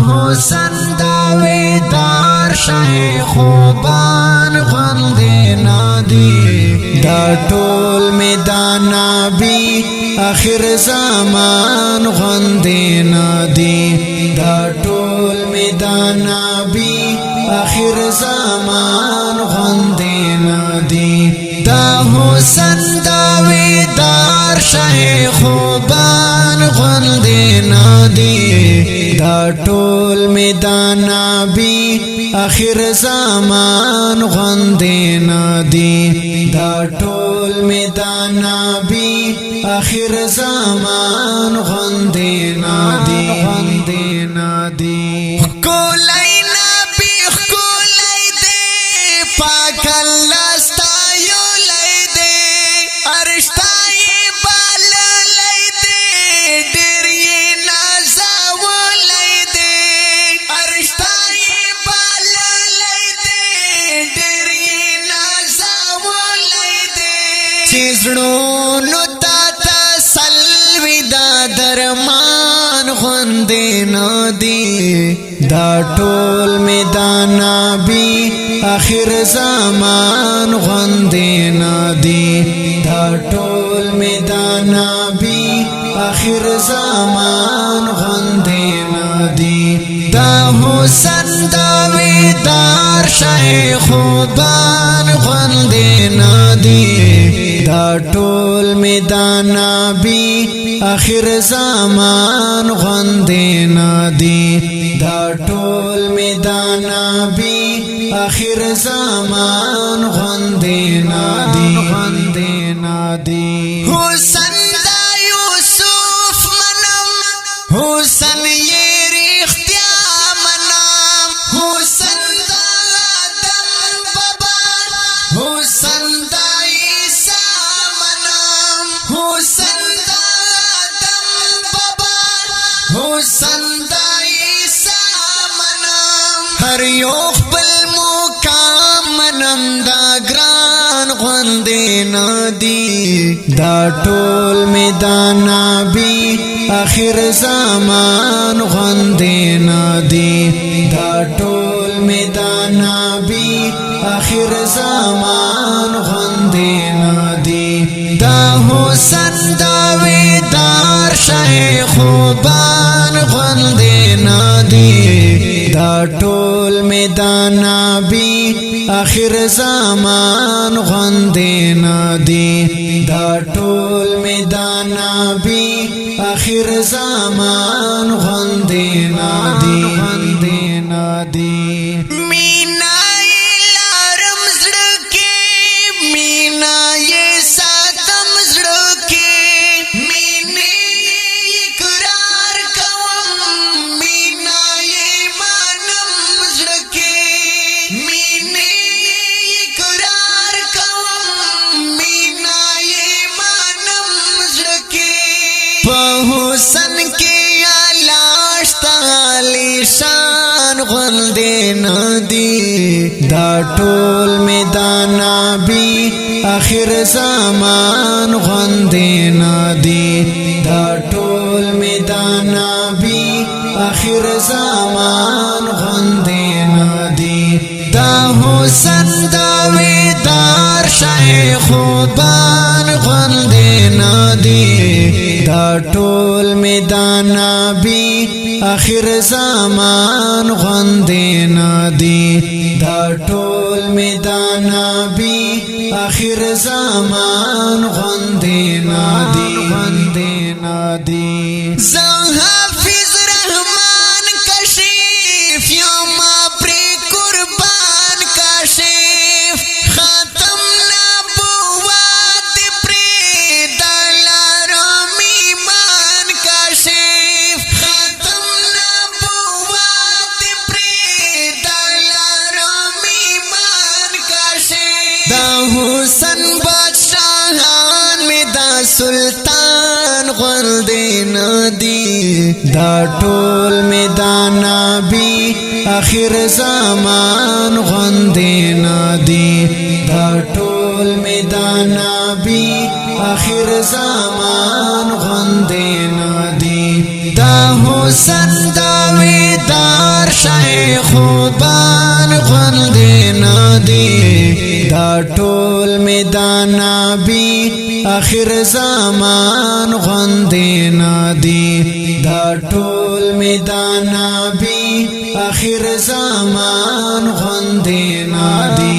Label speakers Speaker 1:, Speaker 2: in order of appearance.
Speaker 1: حسن داویدار شاه خوبان غندې نادي دا ټول میدان نبی آخر زمان غندې نادي دا ټول میدان نبی آخر زمان غندې نادي دا حسن داویدار شاه خوبان غندې نادي دا ټول میدان نبی آخر زمان غندې نادي دا ټول میدان نبی آخر زمان غندې نادي کولای نبی کولای دې پاک الله ستایو لای دې ارشتای بال لای دې ډېر یې نازو لای دې ارشتای بال لای دې ډېر یې نازو لای دې چې زړونو درمان غندې نادي دا ټول میدان نبی آخر زمان غندې نادي دا ټول میدان نبی آخر زمان غندې نادي دا حسن داویدار شاه خوبان غندې نادي دا ټول میدان نبی آخر زمان غندې نادي دا ټول میدان نبی آخر زمان غندې نادي حسن دا یوسف منم حسن یې رښتیا منم حسن دا آدم بابا حسن دا عیسی منم حسن حسن دا عیسی منم هر یو خپل مقام منم دا ګران غندې نادي دا ټول میدان نبی آخر زمان غندې نادي دا ټول میدان نبی آخر زمان غندې نادي دا حسن داویدار شاه خوبان غندې نادي دا ټول میدان نبی آخر زمان غندې نادي دا ټول میدان نبی آخر زمان غندې نادي مینا لارم زړه کې مینا یې ساتم زړه کې مینې اقرار کوم مینا یې مانم زړه کې مینې اقرار کوم مینا یې مانم زړه کې په حسن کې اعلی شتالی شان غندې نادي دا ټول میدان نبی آخر زمان غندې نادي دا ټول میدان نبی آخر زمان غندې نادي دا حسن داویدار شاه خوبان غندې نادي دا ټول میدان نبی آخر زمان غندې نادي دا ټول میدان نبی آخر زمان غندې نادي زه حافظ رحمان کشیف یوم پری قربان کشیف ختم نبوت پری دلارم ایمان کشیف ختم نبوت پری دلارم ایمان کشیف دا حسن بادشاہان میں دا سلطان غندې نادي دا ټول میدان نبی آخر زمان غندې نادي دا ټول میدان نبی آخر زمان غندې نادي دا حسن داویدار غندي دا ټول میدان نبی اخر زمان غندي نادي دا ټول میدان نبی اخر زمان غندي نادي